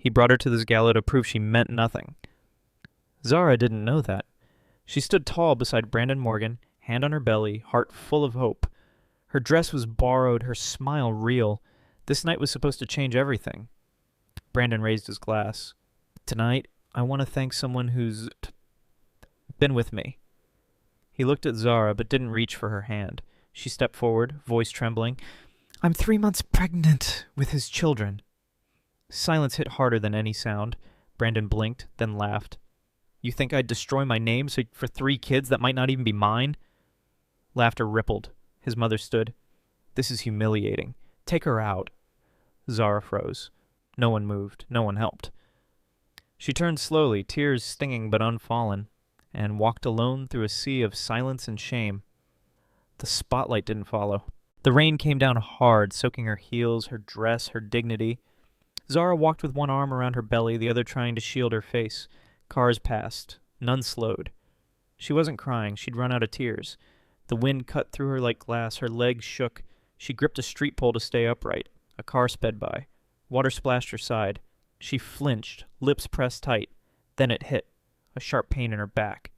He brought her to this gala to prove she meant nothing. Zara didn't know that. She stood tall beside Brandon Morgan, hand on her belly, heart full of hope. Her dress was borrowed, her smile real. This night was supposed to change everything. Brandon raised his glass. Tonight, I want to thank someone who's been with me. He looked at Zara, but didn't reach for her hand. She stepped forward, voice trembling. I'm 3 months pregnant with his children. Silence hit harder than any sound. Brandon blinked, then laughed. You think I'd destroy my name for 3 kids that might not even be mine? Laughter rippled. His mother stood. This is humiliating. Take her out. Zara froze. No one moved. No one helped. She turned slowly, tears stinging but unfallen, and walked alone through a sea of silence and shame. The spotlight didn't follow. The rain came down hard, soaking her heels, her dress, her dignity. Zara walked with one arm around her belly, the other trying to shield her face. Cars passed. None slowed. She wasn't crying. She'd run out of tears. The wind cut through her like glass. Her legs shook. She gripped a street pole to stay upright. A car sped by. Water splashed her side. She flinched, lips pressed tight. Then it hit. A sharp pain in her back.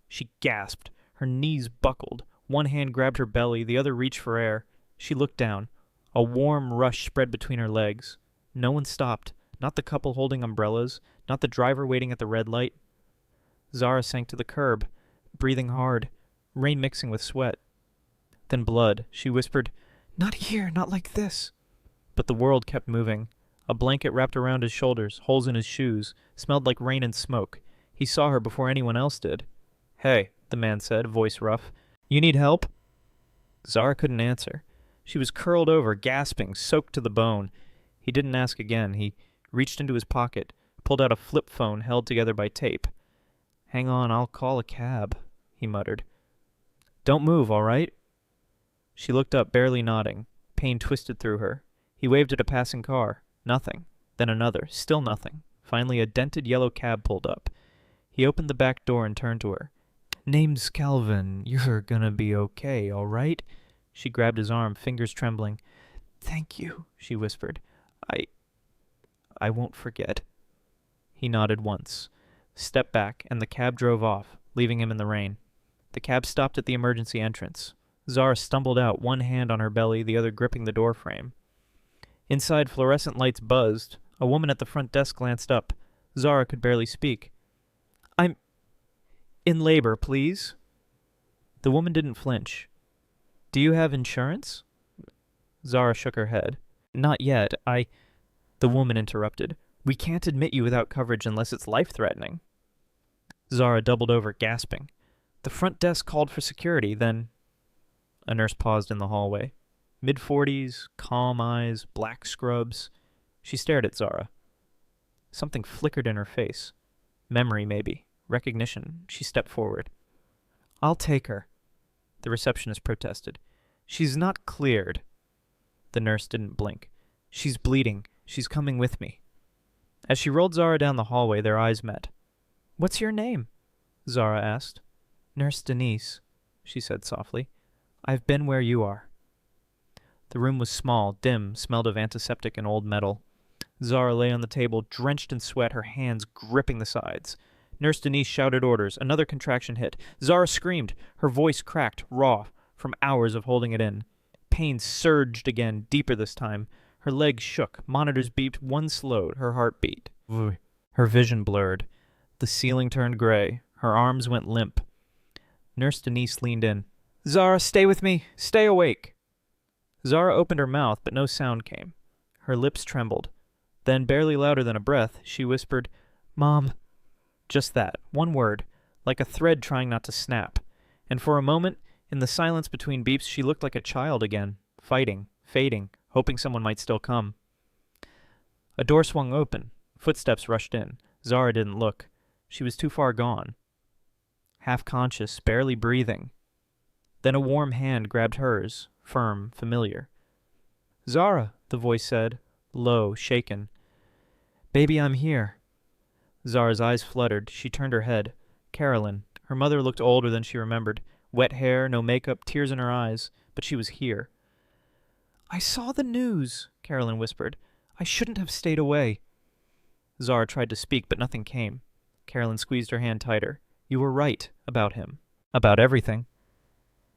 She gasped. Her knees buckled. One hand grabbed her belly, the other reached for air. She looked down. A warm rush spread between her legs. No one stopped. Not the couple holding umbrellas. Not the driver waiting at the red light. Zara sank to the curb, breathing hard, rain mixing with sweat. Then blood. She whispered, Not here, not like this. But the world kept moving. A blanket wrapped around his shoulders, holes in his shoes, smelled like rain and smoke. He saw her before anyone else did. Hey, the man said, voice rough. You need help? Zara couldn't answer. She was curled over, gasping, soaked to the bone. He didn't ask again. He reached into his pocket, pulled out a flip phone held together by tape. Hang on, I'll call a cab, he muttered. Don't move, all right? She looked up, barely nodding. Pain twisted through her. He waved at a passing car. Nothing. Then another. Still nothing. Finally, a dented yellow cab pulled up. He opened the back door and turned to her. Name's Calvin. You're gonna be okay, all right? She grabbed his arm, fingers trembling. Thank you, she whispered. I won't forget. He nodded once, stepped back, and the cab drove off, leaving him in the rain. The cab stopped at the emergency entrance. Zara stumbled out, one hand on her belly, the other gripping the door frame. Inside, fluorescent lights buzzed. A woman at the front desk glanced up. Zara could barely speak. I'm in labor, please. The woman didn't flinch. Do you have insurance? Zara shook her head. Not yet. The woman interrupted. We can't admit you without coverage unless it's life-threatening. Zara doubled over, gasping. The front desk called for security, then... A nurse paused in the hallway. Mid-40s, calm eyes, black scrubs. She stared at Zara. Something flickered in her face. Memory, maybe. Recognition. She stepped forward. I'll take her. The receptionist protested. She's not cleared. The nurse didn't blink. She's bleeding. She's coming with me. As she rolled Zara down the hallway, their eyes met. What's your name? Zara asked. Nurse Denise, she said softly. I've been where you are. The room was small, dim, smelled of antiseptic and old metal. Zara lay on the table, drenched in sweat, her hands gripping the sides. Nurse Denise shouted orders. Another contraction hit. Zara screamed. Her voice cracked, raw, from hours of holding it in. Pain surged again, deeper this time. Her legs shook. Monitors beeped. One slowed. Her heart beat. Her vision blurred. The ceiling turned gray. Her arms went limp. Nurse Denise leaned in. Zara, stay with me. Stay awake. Zara opened her mouth, but no sound came. Her lips trembled. Then, barely louder than a breath, she whispered, Mom. Just that. One word. Like a thread trying not to snap. And for a moment, in the silence between beeps, she looked like a child again. Fighting. Fading. Hoping someone might still come. A door swung open. Footsteps rushed in. Zara didn't look. She was too far gone. Half conscious, barely breathing. Then a warm hand grabbed hers, firm, familiar. Zara, the voice said, low, shaken. Baby, I'm here. Zara's eyes fluttered. She turned her head. Carolyn. Her mother looked older than she remembered. Wet hair, no makeup, tears in her eyes. But she was here. I saw the news, Carolyn whispered. I shouldn't have stayed away. Zara tried to speak, but nothing came. Carolyn squeezed her hand tighter. You were right about him. About everything.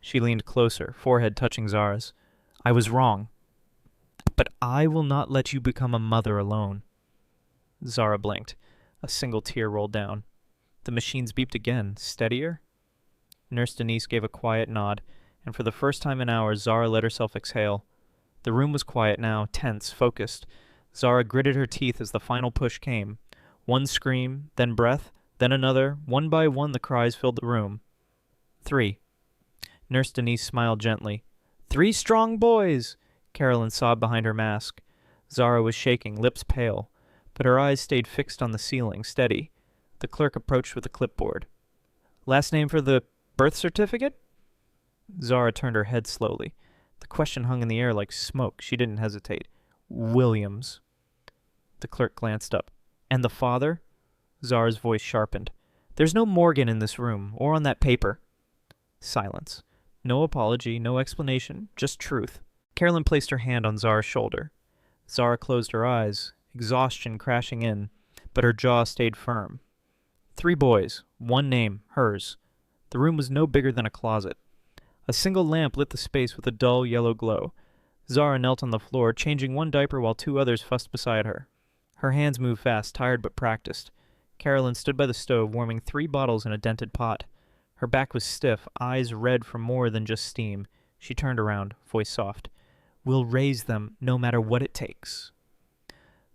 She leaned closer, forehead touching Zara's. I was wrong. But I will not let you become a mother alone. Zara blinked. A single tear rolled down. The machines beeped again, steadier. Nurse Denise gave a quiet nod, and for the first time in hours, Zara let herself exhale. The room was quiet now, tense, focused. Zara gritted her teeth as the final push came. One scream, then breath, then another. One by one, the cries filled the room. 3. Nurse Denise smiled gently. 3 strong boys! Carolyn sobbed behind her mask. Zara was shaking, lips pale, but her eyes stayed fixed on the ceiling, steady. The clerk approached with a clipboard. Last name for the birth certificate? Zara turned her head slowly. The question hung in the air like smoke. She didn't hesitate. Williams. The clerk glanced up. And the father? Zara's voice sharpened. There's no Morgan in this room, or on that paper. Silence. No apology, no explanation, just truth. Carolyn placed her hand on Zara's shoulder. Zara closed her eyes, exhaustion crashing in, but her jaw stayed firm. 3 boys, 1 name, hers. The room was no bigger than a closet. A single lamp lit the space with a dull yellow glow. Zara knelt on the floor, changing 1 diaper while 2 others fussed beside her. Her hands moved fast, tired but practiced. Carolyn stood by the stove, warming 3 bottles in a dented pot. Her back was stiff, eyes red from more than just steam. She turned around, voice soft. We'll raise them, no matter what it takes.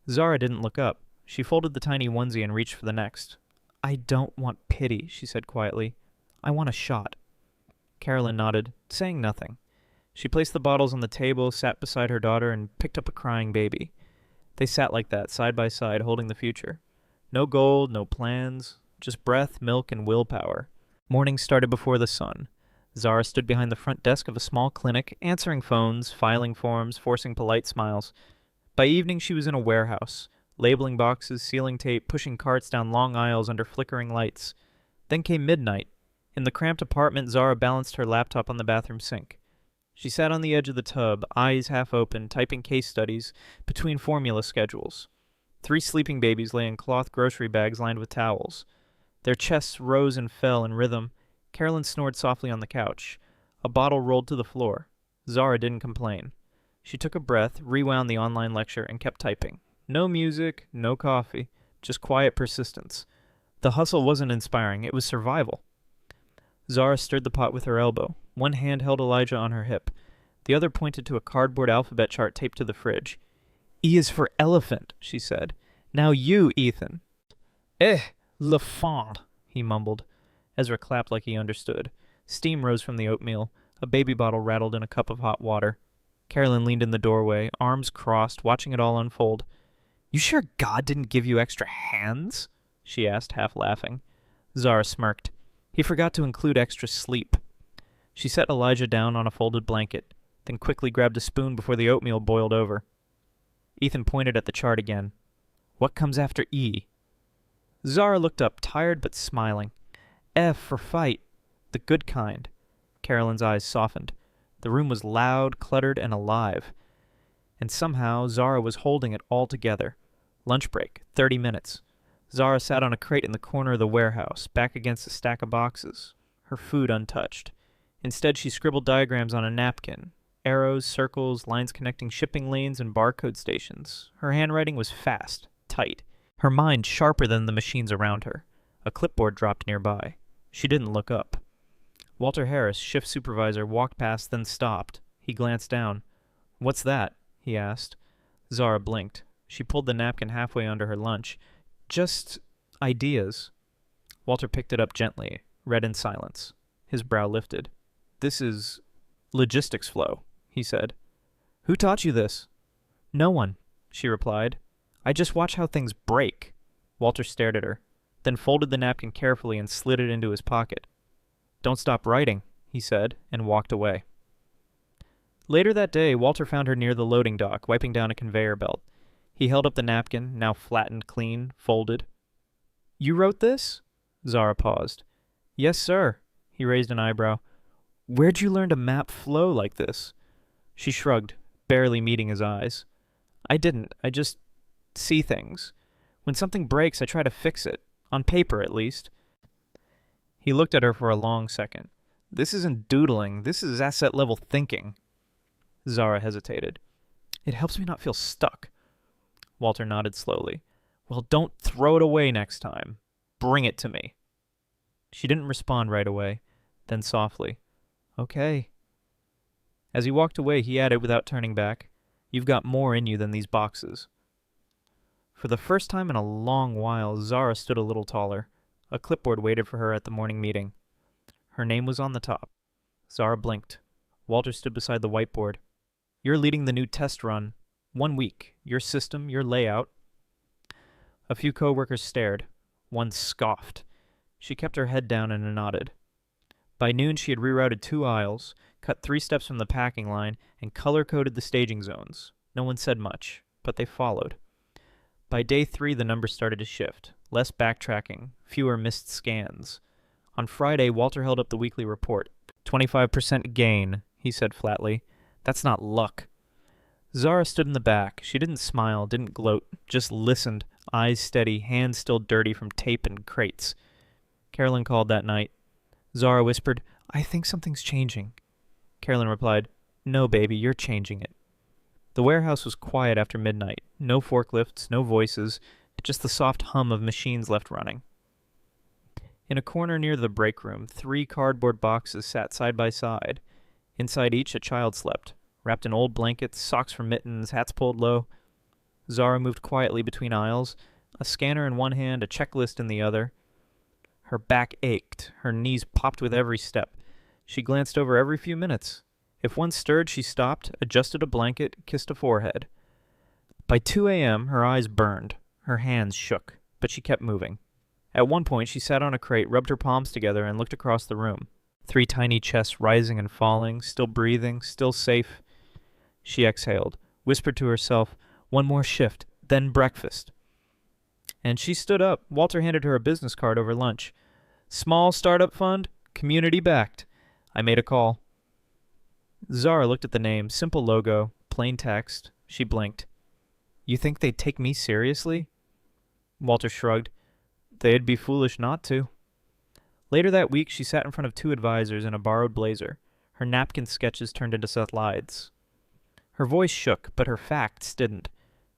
Zara didn't look up. She folded the tiny onesie and reached for the next. I don't want pity, she said quietly. I want a shot. Carolyn nodded, saying nothing. She placed the bottles on the table, sat beside her daughter, and picked up a crying baby. They sat like that, side by side, holding the future. No gold, no plans, just breath, milk, and willpower. Morning started before the sun. Zara stood behind the front desk of a small clinic, answering phones, filing forms, forcing polite smiles. By evening she was in a warehouse, labeling boxes, sealing tape, pushing carts down long aisles under flickering lights. Then came midnight. In the cramped apartment, Zara balanced her laptop on the bathroom sink. She sat on the edge of the tub, eyes half open, typing case studies between formula schedules. 3 sleeping babies lay in cloth grocery bags lined with towels. Their chests rose and fell in rhythm. Carolyn snored softly on the couch. A bottle rolled to the floor. Zara didn't complain. She took a breath, rewound the online lecture, and kept typing. No music, no coffee, just quiet persistence. The hustle wasn't inspiring, it was survival. Zara stirred the pot with her elbow. 1 hand held Elijah on her hip. The other pointed to a cardboard alphabet chart taped to the fridge. E is for elephant, she said. Now you, Ethan. L'enfant, he mumbled. Ezra clapped like he understood. Steam rose from the oatmeal. A baby bottle rattled in a cup of hot water. Carolyn leaned in the doorway, arms crossed, watching it all unfold. You sure God didn't give you extra hands? She asked, half laughing. Zara smirked. He forgot to include extra sleep. She set Elijah down on a folded blanket, then quickly grabbed a spoon before the oatmeal boiled over. Ethan pointed at the chart again. What comes after E? Zara looked up, tired but smiling. F for fight. The good kind. Carolyn's eyes softened. The room was loud, cluttered, and alive. And somehow Zara was holding it all together. Lunch break, 30 minutes. Zara sat on a crate in the corner of the warehouse, back against a stack of boxes, her food untouched. Instead, she scribbled diagrams on a napkin, arrows, circles, lines connecting shipping lanes and barcode stations. Her handwriting was fast, tight, her mind sharper than the machines around her. A clipboard dropped nearby. She didn't look up. Walter Harris, shift supervisor, walked past, then stopped. He glanced down. What's that? He asked. Zara blinked. She pulled the napkin halfway under her lunch. Just ideas. Walter picked it up gently, read in silence. His brow lifted. This is logistics flow, he said. Who taught you this? No one, she replied. I just watch how things break. Walter stared at her, then folded the napkin carefully and slid it into his pocket. Don't stop writing, he said, and walked away. Later that day, Walter found her near the loading dock, wiping down a conveyor belt. He held up the napkin, now flattened, clean, folded. You wrote this? Zara paused. Yes, sir. He raised an eyebrow. Where'd you learn to map flow like this? She shrugged, barely meeting his eyes. I didn't. I just see things. When something breaks, I try to fix it. On paper, at least. He looked at her for a long second. This isn't doodling. This is asset-level thinking. Zara hesitated. It helps me not feel stuck. Walter nodded slowly. Well, don't throw it away next time. Bring it to me. She didn't respond right away, then softly, Okay. As he walked away, he added without turning back, You've got more in you than these boxes. For the first time in a long while, Zara stood a little taller. A clipboard waited for her at the morning meeting. Her name was on the top. Zara blinked. Walter stood beside the whiteboard. You're leading the new test run. 1 week. Your system, your layout. A few co-workers stared. One scoffed. She kept her head down and nodded. By noon, she had rerouted 2 aisles, cut 3 steps from the packing line, and color-coded the staging zones. No one said much, but they followed. By day 3, the numbers started to shift. Less backtracking, fewer missed scans. On Friday, Walter held up the weekly report. 25% gain, he said flatly. That's not luck. Zara stood in the back. She didn't smile, didn't gloat, just listened, eyes steady, hands still dirty from tape and crates. Carolyn called that night. Zara whispered, I think something's changing. Carolyn replied, No, baby, you're changing it. The warehouse was quiet after midnight. No forklifts, no voices, just the soft hum of machines left running. In a corner near the break room, 3 cardboard boxes sat side by side. Inside each, a child slept, wrapped in old blankets, socks for mittens, hats pulled low. Zara moved quietly between aisles, a scanner in one hand, a checklist in the other. Her back ached, her knees popped with every step. She glanced over every few minutes. If one stirred, she stopped, adjusted a blanket, kissed a forehead. By 2 a.m., her eyes burned. Her hands shook, but she kept moving. At one point, she sat on a crate, rubbed her palms together, and looked across the room. 3 tiny chests rising and falling, still breathing, still safe. She exhaled, whispered to herself, One more shift, then breakfast. And she stood up. Walter handed her a business card over lunch. Small startup fund, community backed. I made a call. Zara looked at the name, simple logo, plain text. She blinked. You think they'd take me seriously? Walter shrugged. They'd be foolish not to. Later that week, she sat in front of 2 advisors in a borrowed blazer. Her napkin sketches turned into slides. Her voice shook, but her facts didn't.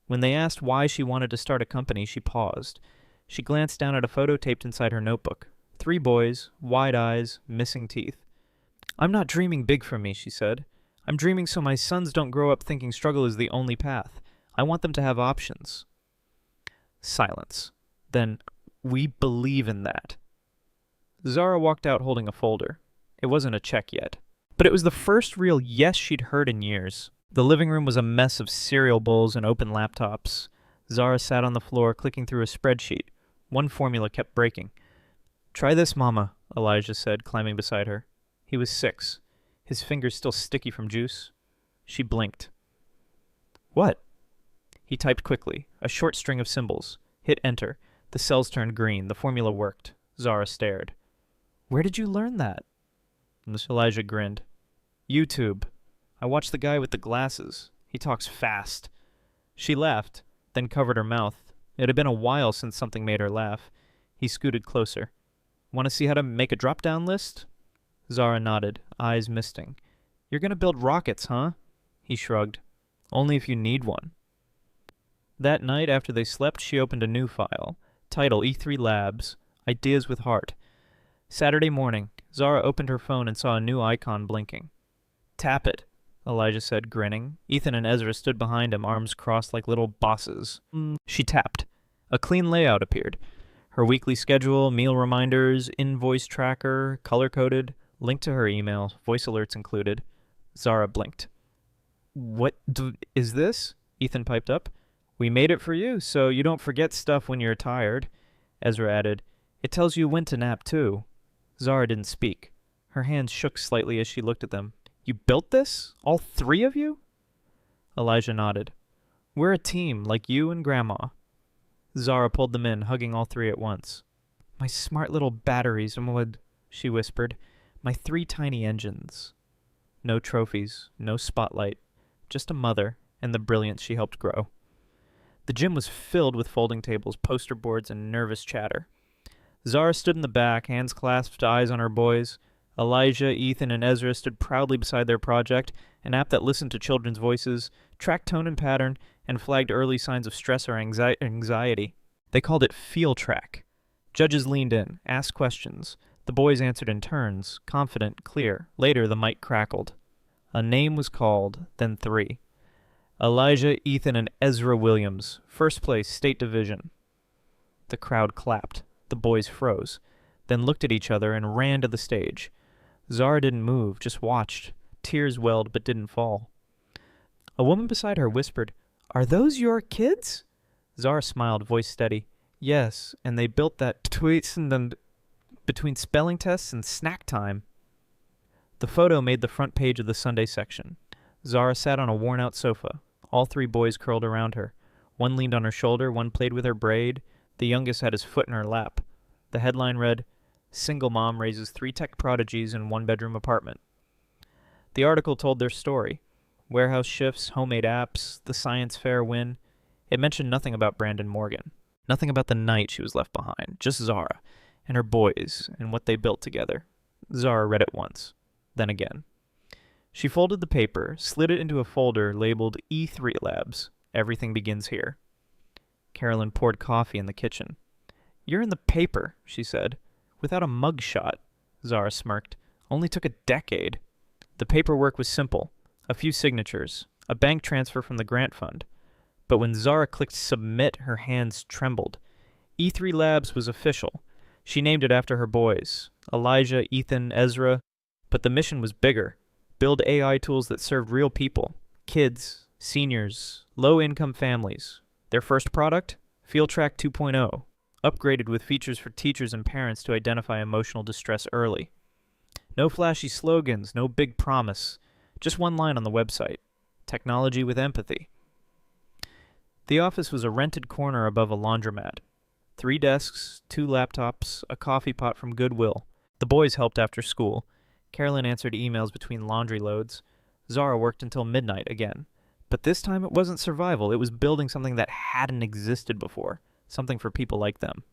When they asked why she wanted to start a company, she paused. She glanced down at a photo taped inside her notebook. 3 boys, wide eyes, missing teeth. I'm not dreaming big for me, she said. I'm dreaming so my sons don't grow up thinking struggle is the only path. I want them to have options. Silence. Then, we believe in that. Zara walked out holding a folder. It wasn't a check yet. But it was the first real yes she'd heard in years. The living room was a mess of cereal bowls and open laptops. Zara sat on the floor, clicking through a spreadsheet. One formula kept breaking. Try this, Mama, Elijah said, climbing beside her. He was 6, his fingers still sticky from juice. She blinked. What? He typed quickly, a short string of symbols. Hit enter. The cells turned green. The formula worked. Zara stared. Where did you learn that? Elijah grinned. YouTube. I watched the guy with the glasses. He talks fast. She laughed, then covered her mouth. It had been a while since something made her laugh. He scooted closer. Want to see how to make a drop-down list? Zara nodded, eyes misting. You're going to build rockets, huh? He shrugged. Only if you need one. That night, after they slept, she opened a new file. Title E3 Labs. Ideas with Heart. Saturday morning, Zara opened her phone and saw a new icon blinking. Tap it, Elijah said, grinning. Ethan and Ezra stood behind him, arms crossed like little bosses. She tapped. A clean layout appeared. Her weekly schedule, meal reminders, invoice tracker, color-coded, linked to her email, voice alerts included. Zara blinked. What is this? Ethan piped up. We made it for you, so you don't forget stuff when you're tired. Ezra added, It tells you when to nap, too. Zara didn't speak. Her hands shook slightly as she looked at them. You built this? All 3 of you? Elijah nodded. We're a team, like you and Grandma. Zara pulled them in, hugging all 3 at once. My smart little batteries, she whispered. My 3 tiny engines. No trophies, no spotlight, just a mother and the brilliance she helped grow. The gym was filled with folding tables, poster boards, and nervous chatter. Zara stood in the back, hands clasped, eyes on her boys. Elijah, Ethan, and Ezra stood proudly beside their project, an app that listened to children's voices, tracked tone and pattern, and flagged early signs of stress or anxiety. They called it Feel Track. Judges leaned in, asked questions. The boys answered in turns, confident, clear. Later, the mic crackled. A name was called, then 3. Elijah, Ethan, and Ezra Williams, first place, state division. The crowd clapped. The boys froze, then looked at each other and ran to the stage. Zara didn't move, just watched. Tears welled but didn't fall. A woman beside her whispered, "Are those your kids?" Zara smiled, voice steady. "Yes, and they built that tweets and then between spelling tests and snack time." The photo made the front page of the Sunday section. Zara sat on a worn-out sofa. All 3 boys curled around her. One leaned on her shoulder, one played with her braid. The youngest had his foot in her lap. The headline read, "Single Mom Raises 3 Tech Prodigies in One-Bedroom Apartment." The article told their story. Warehouse shifts, homemade apps, the science fair win. It mentioned nothing about Brandon Morgan. Nothing about the night she was left behind. Just Zara and her boys and what they built together. Zara read it once, then again. She folded the paper, slid it into a folder labeled E3 Labs. Everything begins here. Carolyn poured coffee in the kitchen. "You're in the paper," she said. "Without a mug shot." Zara smirked. "Only took a decade." The paperwork was simple. A few signatures. A bank transfer from the grant fund. But when Zara clicked submit, her hands trembled. E3 Labs was official. She named it after her boys. Elijah, Ethan, Ezra. But the mission was bigger. Build AI tools that served real people. Kids, seniors, low-income families. Their first product? FieldTrack 2.0. Upgraded with features for teachers and parents to identify emotional distress early. No flashy slogans, no big promise. Just one line on the website. Technology with empathy. The office was a rented corner above a laundromat. 3 desks, 2 laptops, a coffee pot from Goodwill. The boys helped after school. Carolyn answered emails between laundry loads. Zara worked until midnight again. But this time it wasn't survival, it was building something that hadn't existed before. Something for people like them.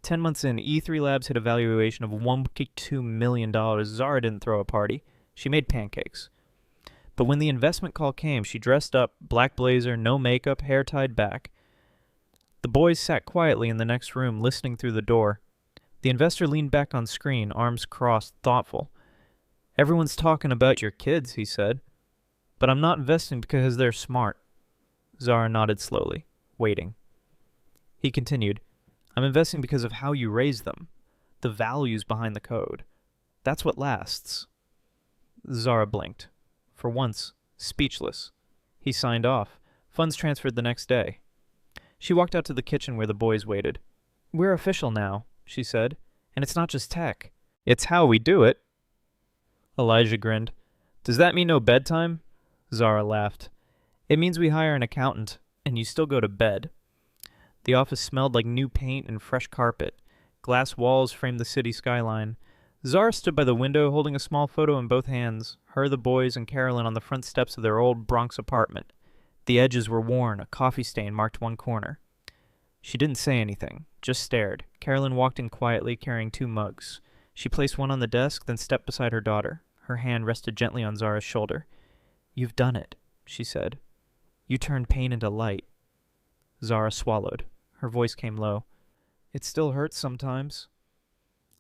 10 months in, E3 Labs hit a valuation of $1.2 million. Zara didn't throw a party. She made pancakes. But when the investment call came, she dressed up, black blazer, no makeup, hair tied back. The boys sat quietly in the next room, listening through the door. The investor leaned back on screen, arms crossed, thoughtful. "Everyone's talking about your kids," he said. "But I'm not investing because they're smart." Zara nodded slowly, waiting. He continued, "I'm investing because of how you raise them, the values behind the code. That's what lasts." Zara blinked. For once, speechless. He signed off. Funds transferred the next day. She walked out to the kitchen where the boys waited. "We're official now," she said. "And it's not just tech. It's how we do it." Elijah grinned. "Does that mean no bedtime?" Zara laughed. "It means we hire an accountant, and you still go to bed." The office smelled like new paint and fresh carpet. Glass walls framed the city skyline. Zara stood by the window holding a small photo in both hands, her, the boys, and Carolyn on the front steps of their old Bronx apartment. The edges were worn, a coffee stain marked one corner. She didn't say anything, just stared. Carolyn walked in quietly, carrying 2 mugs. She placed one on the desk, then stepped beside her daughter. Her hand rested gently on Zara's shoulder. "You've done it," she said. "You turned pain into light." Zara swallowed. Her voice came low. "It still hurts sometimes."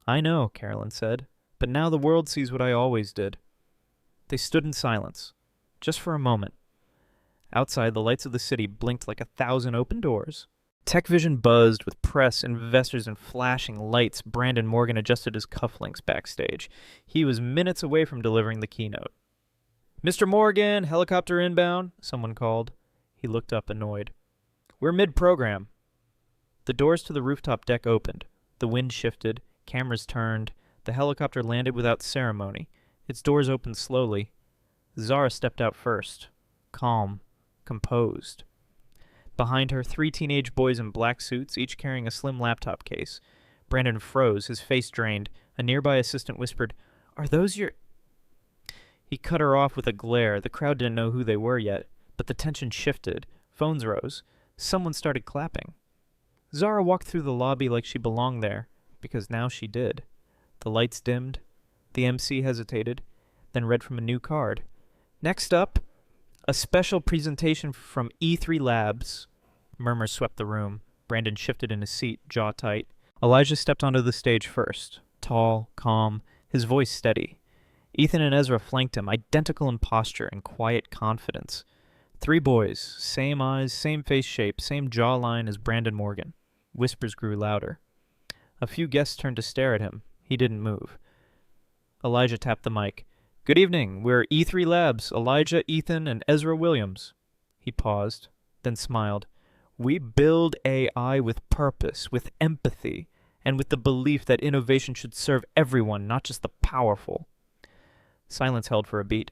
"I know," Carolyn said, "but now the world sees what I always did." They stood in silence, just for a moment. Outside, the lights of the city blinked like 1,000 open doors. TechVision buzzed with press, investors, and flashing lights. Brandon Morgan adjusted his cufflinks backstage. He was minutes away from delivering the keynote. "Mr. Morgan, helicopter inbound," someone called. He looked up, annoyed. "We're mid-program." The doors to the rooftop deck opened. The wind shifted. Cameras turned. The helicopter landed without ceremony. Its doors opened slowly. Zara stepped out first. Calm. Composed. Behind her, 3 teenage boys in black suits, each carrying a slim laptop case. Brandon froze, his face drained. A nearby assistant whispered, "Are those your—" He cut her off with a glare. The crowd didn't know who they were yet, but the tension shifted. Phones rose. Someone started clapping. Zara walked through the lobby like she belonged there, because now she did. The lights dimmed. The MC hesitated, then read from a new card. Next up, a special presentation from E3 Labs. Murmurs swept the room. Brandon shifted in his seat, jaw tight. Elijah stepped onto the stage first, tall, calm, his voice steady. Ethan and Ezra flanked him, identical in posture and quiet confidence. 3 boys, same eyes, same face shape, same jawline as Brandon Morgan. Whispers grew louder. A few guests turned to stare at him. He didn't move. Elijah tapped the mic. Good evening. We're E3 Labs, Elijah, Ethan, and Ezra Williams. He paused, then smiled. We build AI with purpose, with empathy, and with the belief that innovation should serve everyone, not just the powerful. Silence held for a beat.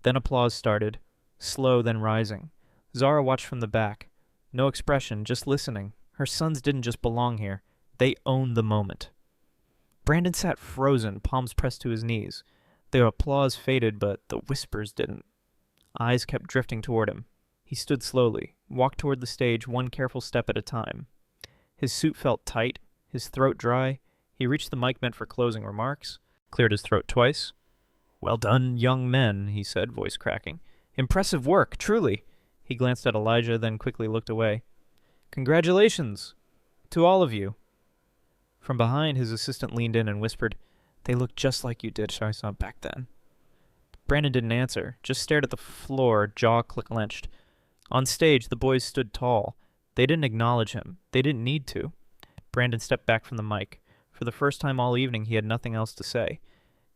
Then applause started, slow then rising. Zara watched from the back. No expression, just listening. Her sons didn't just belong here. They owned the moment. Brandon sat frozen, palms pressed to his knees. The applause faded, but the whispers didn't. Eyes kept drifting toward him. He stood slowly, walked toward the stage one careful step at a time. His suit felt tight, his throat dry. He reached the mic meant for closing remarks, cleared his throat twice. Well done, young men, he said, voice cracking. Impressive work, truly. He glanced at Elijah, then quickly looked away. Congratulations to all of you. From behind, his assistant leaned in and whispered, They look just like you did I saw back then. Brandon didn't answer, just stared at the floor, jaw clenched. On stage, the boys stood tall. They didn't acknowledge him. They didn't need to. Brandon stepped back from the mic. For the first time all evening, he had nothing else to say.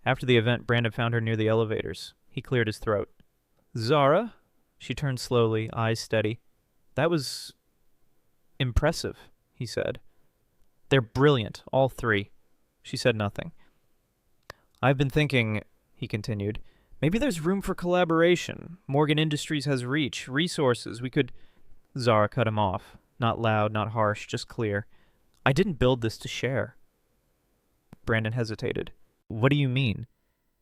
After the event, Brandon found her near the elevators. He cleared his throat. Zara? She turned slowly, eyes steady. That was impressive, he said. They're brilliant, all 3. She said nothing. I've been thinking, he continued, maybe there's room for collaboration. Morgan Industries has reach, resources. We could... Zara cut him off. Not loud, not harsh, just clear. I didn't build this to share. Brandon hesitated. What do you mean?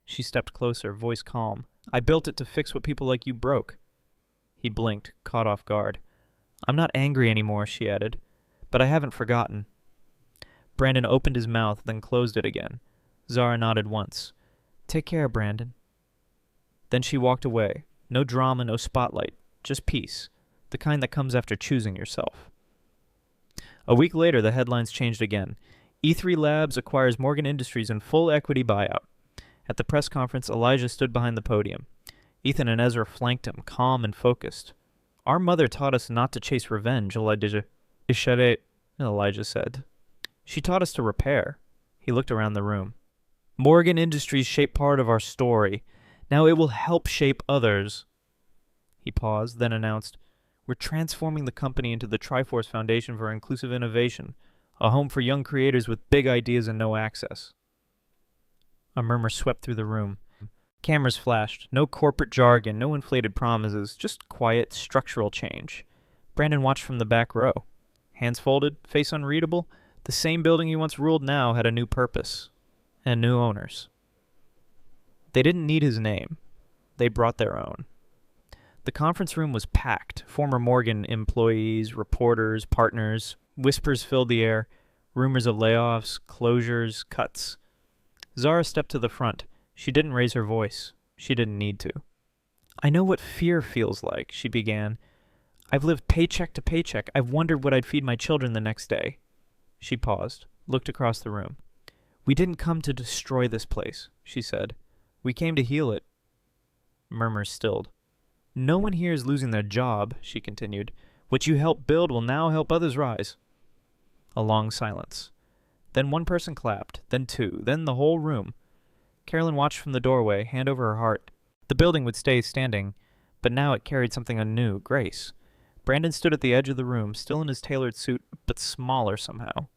She stepped closer, voice calm. I built it to fix what people like you broke. He blinked, caught off guard. I'm not angry anymore, she added, but I haven't forgotten. Brandon opened his mouth, then closed it again. Zara nodded once. Take care, Brandon. Then she walked away. No drama, no spotlight, just peace, the kind that comes after choosing yourself. A week later, the headlines changed again. E3 Labs acquires Morgan Industries in full equity buyout. At the press conference, Elijah stood behind the podium. Ethan and Ezra flanked him, calm and focused. Our mother taught us not to chase revenge, Elijah said. She taught us to repair. He looked around the room. Morgan Industries shaped part of our story. Now it will help shape others. He paused, then announced, We're transforming the company into the Triforce Foundation for Inclusive Innovation, a home for young creators with big ideas and no access. A murmur swept through the room. Cameras flashed. No corporate jargon, no inflated promises, just quiet, structural change. Brandon watched from the back row. Hands folded, face unreadable, the same building he once ruled now had a new purpose. And new owners. They didn't need his name. They brought their own. The conference room was packed. Former Morgan employees, reporters, partners. Whispers filled the air. Rumors of layoffs, closures, cuts. Zara stepped to the front. She didn't raise her voice. She didn't need to. I know what fear feels like, she began. I've lived paycheck to paycheck. I've wondered what I'd feed my children the next day. She paused, looked across the room. We didn't come to destroy this place, she said. We came to heal it. Murmurs stilled. No one here is losing their job, she continued. What you helped build will now help others rise. A long silence. Then one person clapped, then 2, then the whole room. Carolyn watched from the doorway, hand over her heart. The building would stay standing, but now it carried something anew, grace. Brandon stood at the edge of the room, still in his tailored suit, but smaller somehow.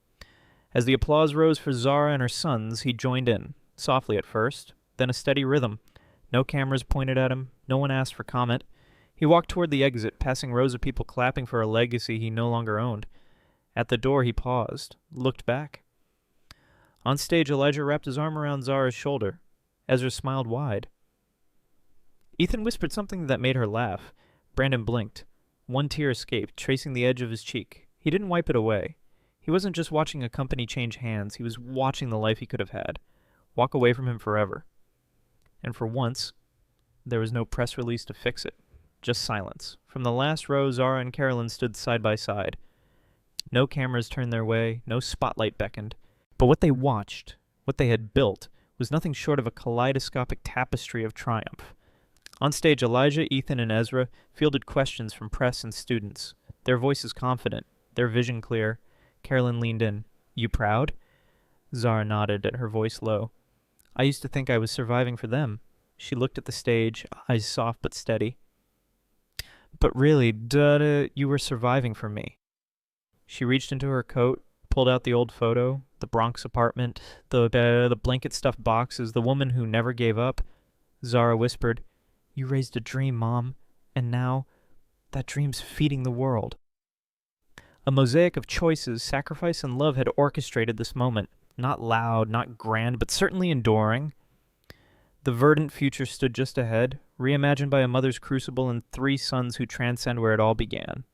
As the applause rose for Zara and her sons, he joined in, softly at first, then a steady rhythm. No cameras pointed at him, no one asked for comment. He walked toward the exit, passing rows of people clapping for a legacy he no longer owned. At the door he paused, looked back. On stage, Elijah wrapped his arm around Zara's shoulder. Ezra smiled wide. Ethan whispered something that made her laugh. Brandon blinked. One tear escaped, tracing the edge of his cheek. He didn't wipe it away. He wasn't just watching a company change hands, he was watching the life he could have had. Walk away from him forever. And for once, there was no press release to fix it. Just silence. From the last row, Zara and Carolyn stood side by side. No cameras turned their way, no spotlight beckoned. But what they watched, what they had built, was nothing short of a kaleidoscopic tapestry of triumph. On stage, Elijah, Ethan, and Ezra fielded questions from press and students. Their voices confident, their vision clear. Carolyn leaned in. "You proud?" Zara nodded, at her voice low. "I used to think I was surviving for them." She looked at the stage, eyes soft but steady. "But really, you were surviving for me." She reached into her coat, pulled out the old photo, the Bronx apartment, the blanket-stuffed boxes, the woman who never gave up. Zara whispered, "You raised a dream, Mom, and now that dream's feeding the world." A mosaic of choices, sacrifice, and love had orchestrated this moment. Not loud, not grand, but certainly enduring. The verdant future stood just ahead, reimagined by a mother's crucible and 3 sons who transcend where it all began.